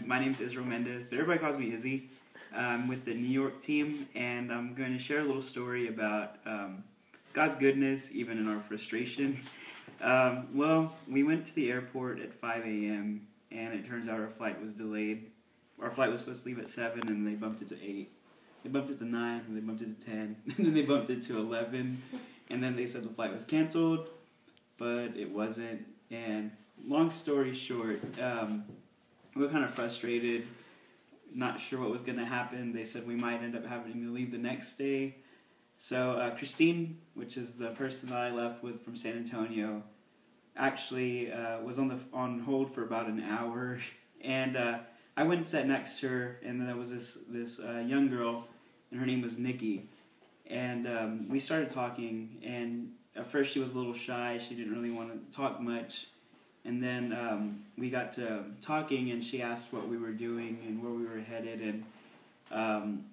My name's Israel Mendez, but everybody calls me Izzy. I'm with the New York team, and I'm going to share a little story about God's goodness, even in our frustration. Well, we went to the airport at 5 a.m., and it turns out our flight was delayed. Our flight was supposed to leave at 7, and they bumped it to 8. They bumped it to 9, and they bumped it to 10, and then they bumped it to 11, and then they said the flight was canceled, but it wasn't. And long story short, we were kind of frustrated, not sure what was going to happen. They said we might end up having to leave the next day. So Christine, which is the person that I left with from San Antonio, actually was on hold for about an hour, and I went and sat next to her, and then there was this young girl, and her name was Nikki, and we started talking, and at first she was a little shy, she didn't really want to talk much, and then we got to talking, and she asked what we were doing and where we were headed, and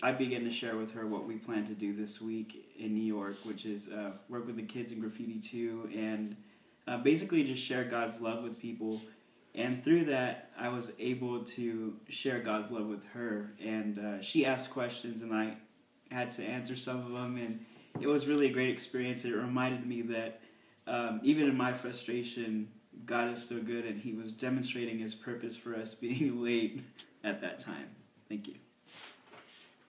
I began to share with her what we plan to do this week in New York, which is work with the kids in Graffiti 2, and basically just share God's love with people. And through that, I was able to share God's love with her. And she asked questions, and I had to answer some of them. And it was really a great experience. It reminded me that even in my frustration, God is so good, and He was demonstrating His purpose for us being late at that time. Thank you.